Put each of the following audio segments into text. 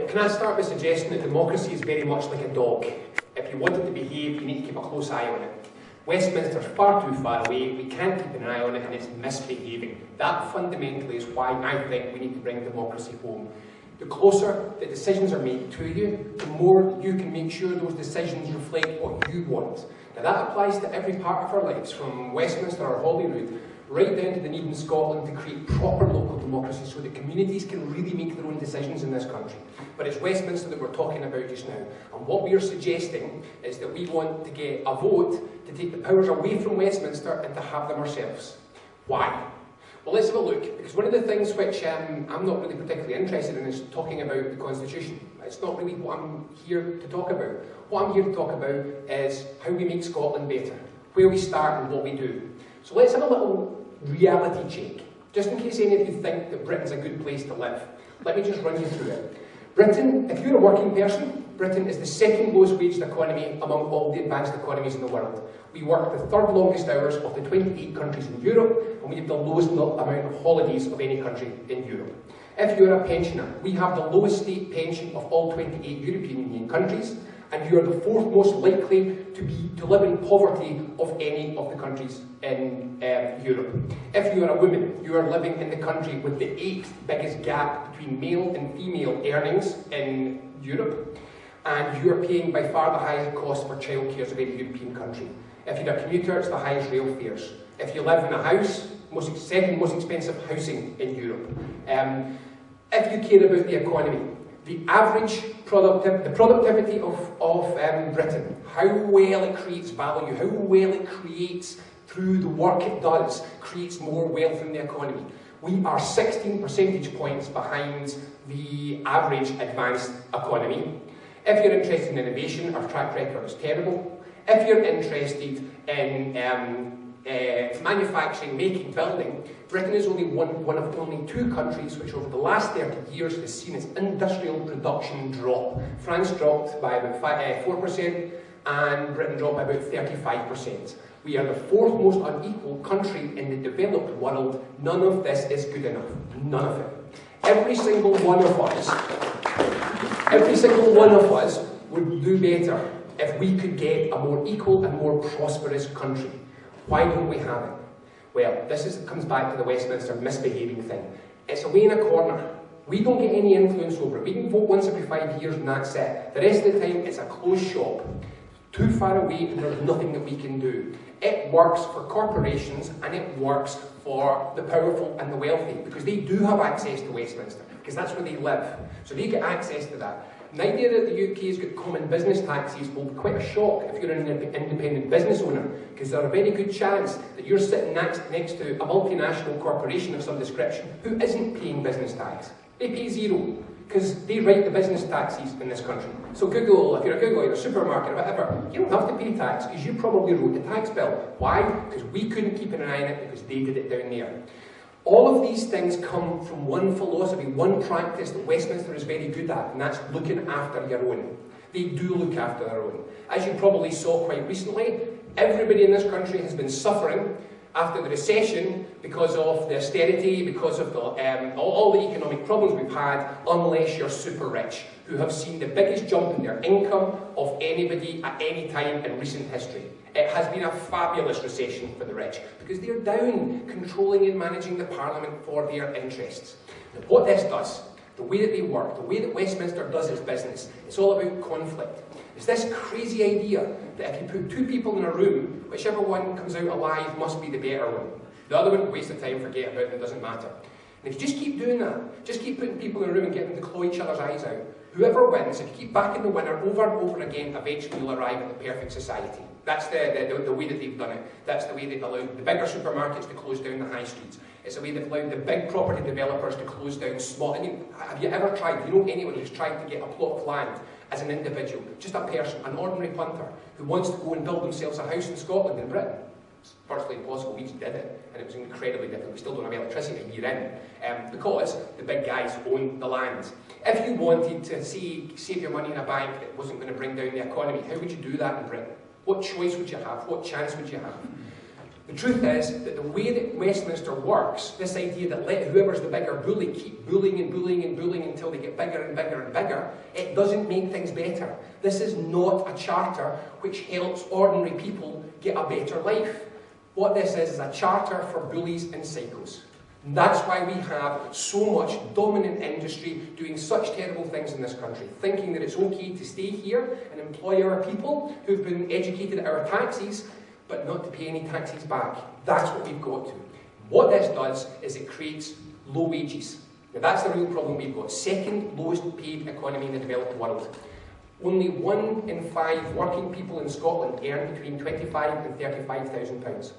can I start by suggesting that democracy is very much like a dog. If you want it to behave, you need to keep a close eye on it. Westminster's far too far away, we can't keep an eye on it, and it's misbehaving. That fundamentally is why I think we need to bring democracy home. The closer the decisions are made to you, the more you can make sure those decisions reflect what you want. Now that applies to every part of our lives, from Westminster or Holyrood, right down to the need in Scotland to create proper local democracy so that communities can really make their own decisions in this country. But it's Westminster that we're talking about just now. And what we are suggesting is that we want to get a vote to take the powers away from Westminster and to have them ourselves. Why? Well, let's have a look, because one of the things which I'm not really particularly interested in is talking about the Constitution. It's not really what I'm here to talk about. What I'm here to talk about is how we make Scotland better, where we start and what we do. So let's have a little reality check, just in case any of you think that Britain's a good place to live. Let me just run you through it. Britain, if you're a working person, Britain is the second lowest waged economy among all the advanced economies in the world. We work the third longest hours of the 28 countries in Europe, and we have the lowest amount of holidays of any country in Europe. If you're a pensioner, we have the lowest state pension of all 28 European Union countries, and you are the fourth most likely to live in poverty of any of the countries in Europe. If you are a woman, you are living in the country with the 8th biggest gap between male and female earnings in Europe, and you are paying by far the highest cost for childcare of any European country. If you're a commuter, it's the highest rail fares. If you live in a house, second most expensive housing in Europe. If you care about the economy, the average productivity of Britain, how well it creates value, how well it creates through the work it does, creates more wealth in the economy. We are 16 percentage points behind the average advanced economy. If you're interested in innovation, our track record is terrible. If you're interested in manufacturing, making, building, Britain is only one of only 2 countries which over the last 30 years has seen its industrial production drop. France dropped by about 4% and Britain dropped by about 35%. We are the 4th most unequal country in the developed world. None of this is good enough. None of it. Every single one of us would do better if we could get a more equal and more prosperous country. Why don't we have it? Well, comes back to the Westminster misbehaving thing. It's away in a corner. We don't get any influence over it. We can vote once every 5 years and that's it. The rest of the time, it's a closed shop. Too far away and there's nothing that we can do. It works for corporations and it works for the powerful and the wealthy because they do have access to Westminster because that's where they live. So they get access to that. The idea that the UK's got common business taxes will be quite a shock if you're an independent business owner, because there's a very good chance that you're sitting next to a multinational corporation of some description who isn't paying business tax. They pay 0, because they write the business taxes in this country. So Google, if you're a Google, you're a supermarket or whatever, you don't have to pay tax because you probably wrote the tax bill. Why? Because we couldn't keep an eye on it because they did it down there. All of these things come from one philosophy, one practice that Westminster is very good at, and that's looking after your own. They do look after their own. As you probably saw quite recently, everybody in this country has been suffering after the recession because of the austerity, because of all the economic problems we've had, unless you're super rich, who have seen the biggest jump in their income of anybody at any time in recent history. It has been a fabulous recession for the rich because they're down controlling and managing the Parliament for their interests. Now, what this does, the way that they work, the way that Westminster does its business, it's all about conflict. It's this crazy idea that if you put 2 people in a room, whichever one comes out alive must be the better one. The other one, waste of time, forget about it, it doesn't matter. And if you just keep doing that, just keep putting people in a room and getting them to claw each other's eyes out, whoever wins, if you keep backing the winner over and over again, eventually you'll arrive at the perfect society. That's the way that they've done it. That's the way they've allowed the bigger supermarkets to close down the high streets. It's the way they've allowed the big property developers to close down small. I mean, have you ever tried, do you know anyone who's tried to get a plot of land as an individual, just a person, an ordinary punter, who wants to go and build themselves a house in Scotland and Britain? It's virtually impossible. We just did it, and it was incredibly difficult. We still don't have electricity a year in, because the big guys own the land. If you wanted to save your money in a bank that wasn't going to bring down the economy, how would you do that in Britain? What choice would you have? What chance would you have? The truth is that the way that Westminster works, this idea that let whoever's the bigger bully keep bullying and bullying and bullying until they get bigger and bigger and bigger, it doesn't make things better. This is not a charter which helps ordinary people get a better life. What this is a charter for bullies and psychos. And that's why we have so much dominant industry doing such terrible things in this country, thinking that it's okay to stay here and employ our people who've been educated at our taxes, but not to pay any taxes back. That's what we've got to. What this does is it creates low wages. Now that's the real problem we've got. Second lowest paid economy in the developed world. Only 1 in 5 working people in Scotland earn between £25,000 and £35,000.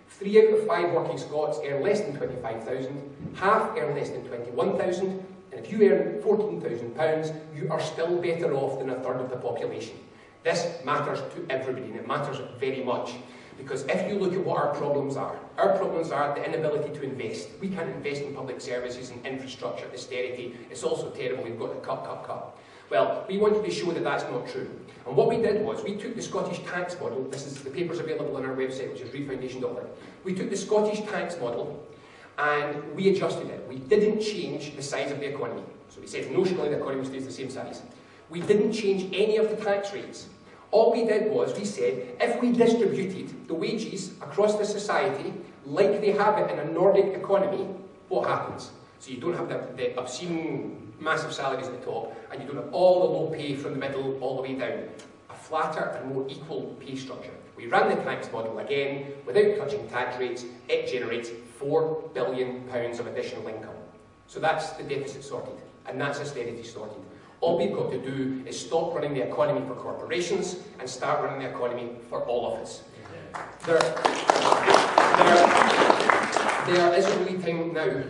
3 out of 5 working Scots earn less than £25,000, half earn less than £21,000, and if you earn £14,000, you are still better off than a third of the population. This matters to everybody, and it matters very much. Because if you look at what our problems are the inability to invest. We can't invest in public services and infrastructure, austerity. It's also terrible, we've got to cut. Well, we wanted to show that that's not true. And what we did was, we took the Scottish tax model, the paper's available on our website, which is reidfoundation.org. We took the Scottish tax model and we adjusted it. We didn't change the size of the economy. So we said notionally the economy stays the same size. We didn't change any of the tax rates. All we did was, we said, if we distributed the wages across the society like they have it in a Nordic economy, what happens? So you don't have the obscene, massive salaries at the top, and you don't have all the low pay from the middle all the way down. A flatter and more equal pay structure. We ran the tax model again, without touching tax rates, it generates £4 billion of additional income. So that's the deficit sorted, and that's austerity sorted. All we've got to do is stop running the economy for corporations and start running the economy for all of us. There isn't really time now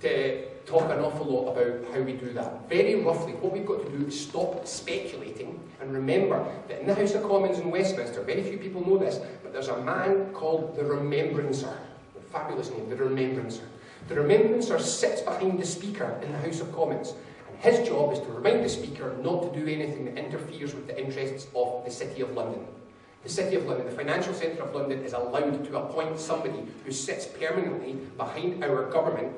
to talk an awful lot about how we do that. Very roughly, what we've got to do is stop speculating and remember that in the House of Commons in Westminster, very few people know this, but there's a man called the Remembrancer. A fabulous name, the Remembrancer. The Remembrancer sits behind the Speaker in the House of Commons. His job is to remind the Speaker not to do anything that interferes with the interests of the City of London. The City of London, the financial centre of London, is allowed to appoint somebody who sits permanently behind our government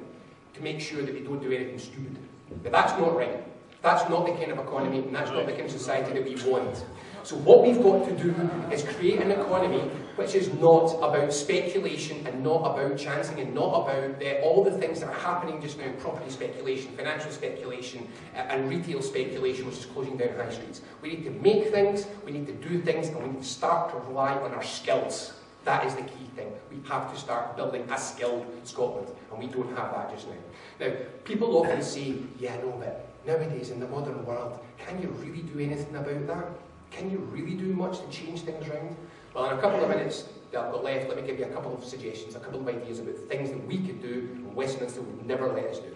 to make sure that we don't do anything stupid. But that's not right. That's not the kind of economy, and that's not the kind of society that we want. So what we've got to do is create an economy which is not about speculation and not about chancing and not about all the things that are happening just now, property speculation, financial speculation, and retail speculation, which is closing down high streets. We need to make things, we need to do things, and we need to start to rely on our skills. That is the key thing. We have to start building a skilled Scotland, and we don't have that just now. Now, people often say, yeah, no, but nowadays in the modern world, can you really do anything about that? Can you really do much to change things around? Well, in a couple of minutes that I've got left, let me give you a couple of suggestions, a couple of ideas about things that we could do and Westminster would never let us do.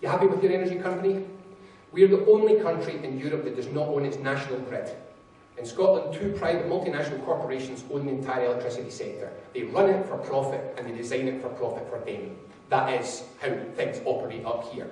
You happy with your energy company? We're the only country in Europe that does not own its national grid. In Scotland, 2 private multinational corporations own the entire electricity sector. They run it for profit and they design it for profit for them. That is how things operate up here.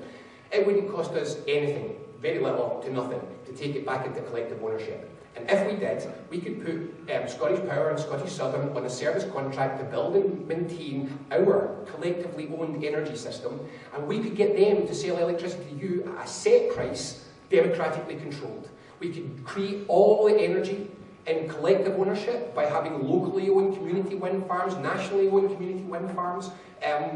It wouldn't cost us anything, very little to nothing, to take it back into collective ownership. And if we did, we could put Scottish Power and Scottish Southern on a service contract to build and maintain our collectively owned energy system, and we could get them to sell electricity to you at a set price, democratically controlled. We could create all the energy in collective ownership by having locally owned community wind farms, nationally owned community wind farms,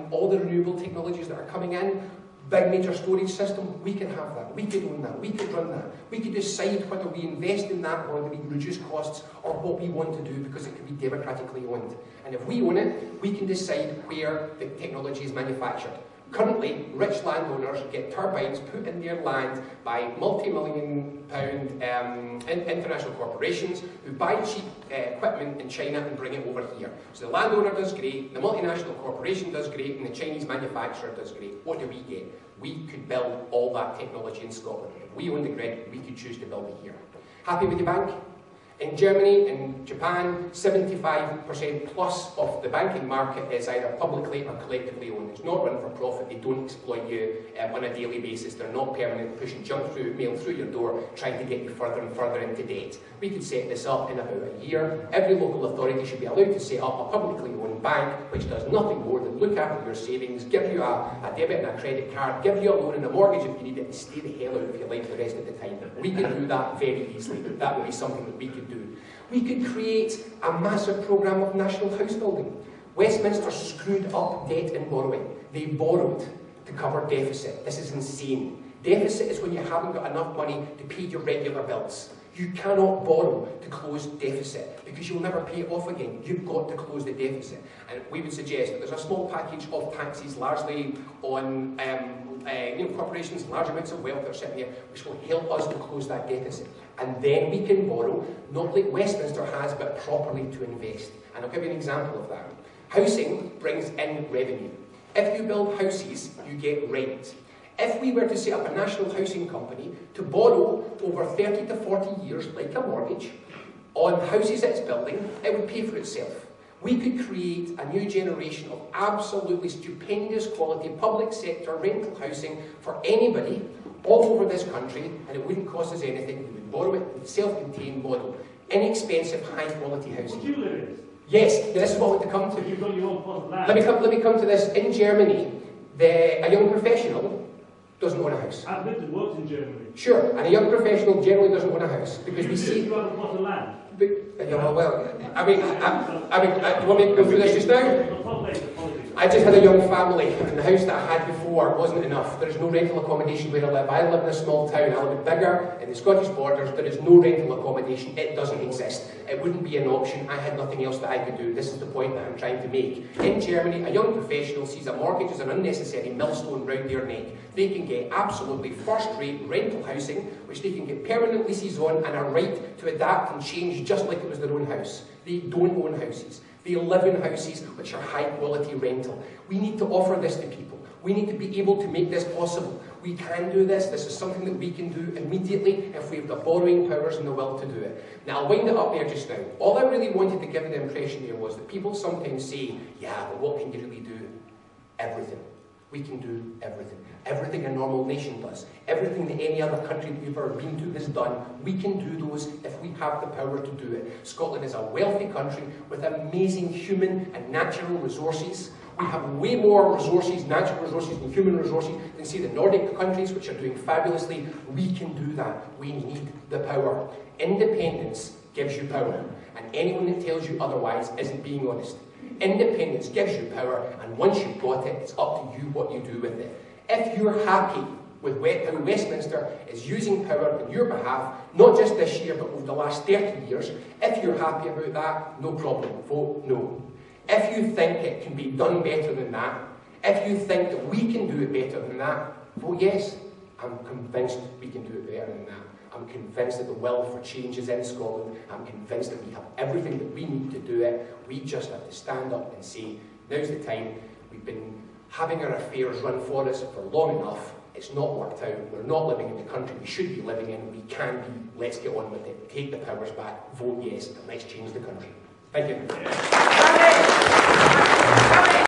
all the renewable technologies that are coming in, big major storage system, we can have that, we could own that, we could run that. We could decide whether we invest in that or whether we reduce costs or what we want to do because it can be democratically owned. And if we own it, we can decide where the technology is manufactured. Currently, rich landowners get turbines put in their land by multi-million-pound international corporations who buy cheap equipment in China and bring it over here. So the landowner does great, the multinational corporation does great, and the Chinese manufacturer does great. What do we get? We could build all that technology in Scotland. If we own the grid, we could choose to build it here. Happy with your bank? In Germany, in Japan, 75% plus of the banking market is either publicly or collectively owned. It's not run for profit. They don't exploit you on a daily basis. They're not permanently pushing junk mail through your door, trying to get you further and further into debt. We could set this up in about a year. Every local authority should be allowed to set up a publicly owned bank which does nothing more than look after your savings, give you a debit and a credit card, give you a loan and a mortgage if you need it, and stay the hell out of your life the rest of the time. We could do that very easily. That would be something that we could do. We could create a massive programme of national house building. Westminster screwed up debt and borrowing. They borrowed to cover deficit. This is insane. Deficit is when you haven't got enough money to pay your regular bills. You cannot borrow to close deficit because you'll never pay it off again. You've got to close the deficit. And we would suggest that there's a small package of taxes largely on corporations, large amounts of wealth that are sitting here, which will help us to close that deficit. And then we can borrow, not like Westminster has, but properly to invest. And I'll give you an example of that. Housing brings in revenue. If you build houses, you get rent. If we were to set up a national housing company to borrow over 30 to 40 years, like a mortgage, on houses it's building, it would pay for itself. We could create a new generation of absolutely stupendous quality public sector rental housing for anybody all over this country, and it wouldn't cost us anything. We would borrow it in a self-contained model. Inexpensive, high-quality housing. Would you live in? Yes, this is what I want to come to. You've got your own plot of land. Let me come to this. In Germany, a young professional doesn't own a house. I've lived and worked in Germany. Sure, and a young professional generally doesn't own a house because we see. You have a plot of land. But, I mean, you want me to go through this just now? I just had a young family, and the house that I had before wasn't enough. There is no rental accommodation where I live. I live in a small town. I live bigger in the Scottish borders. There is no rental accommodation. It doesn't exist. It wouldn't be an option. I had nothing else that I could do. This is the point that I'm trying to make. In Germany, a young professional sees a mortgage as an unnecessary millstone round their neck. They can get absolutely first-rate rental housing, which they can get permanent leases on and a right to adapt and change just like it was their own house. They don't own houses. They live in houses which are high-quality rental. We need to offer this to people. We need to be able to make this possible. We can do this. This is something that we can do immediately if we have the borrowing powers and the will to do it. Now, I'll wind it up there just now. All I really wanted to give the impression here was that people sometimes say, yeah, but what can you really do? Everything. We can do everything. Everything a normal nation does. Everything that any other country that we've ever been to has done. We can do those if we have the power to do it. Scotland is a wealthy country with amazing human and natural resources. We have way more resources, natural resources and human resources than, say, the Nordic countries, which are doing fabulously. We can do that. We need the power. Independence gives you power. And anyone that tells you otherwise isn't being honest. Independence gives you power, and once you've got it, it's up to you what you do with it. If you're happy with how Westminster is using power on your behalf, not just this year, but over the last 30 years, if you're happy about that, no problem, vote no. If you think it can be done better than that, if you think that we can do it better than that, vote yes. I'm convinced we can do it better than that. I'm convinced that the will for change is in Scotland. I'm convinced that we have everything that we need to do it. We just have to stand up and say, now's the time. We've been having our affairs run for us for long enough. It's not worked out. We're not living in the country we should be living in. We can be. Let's get on with it. Take the powers back. Vote yes. And let's change the country. Thank you.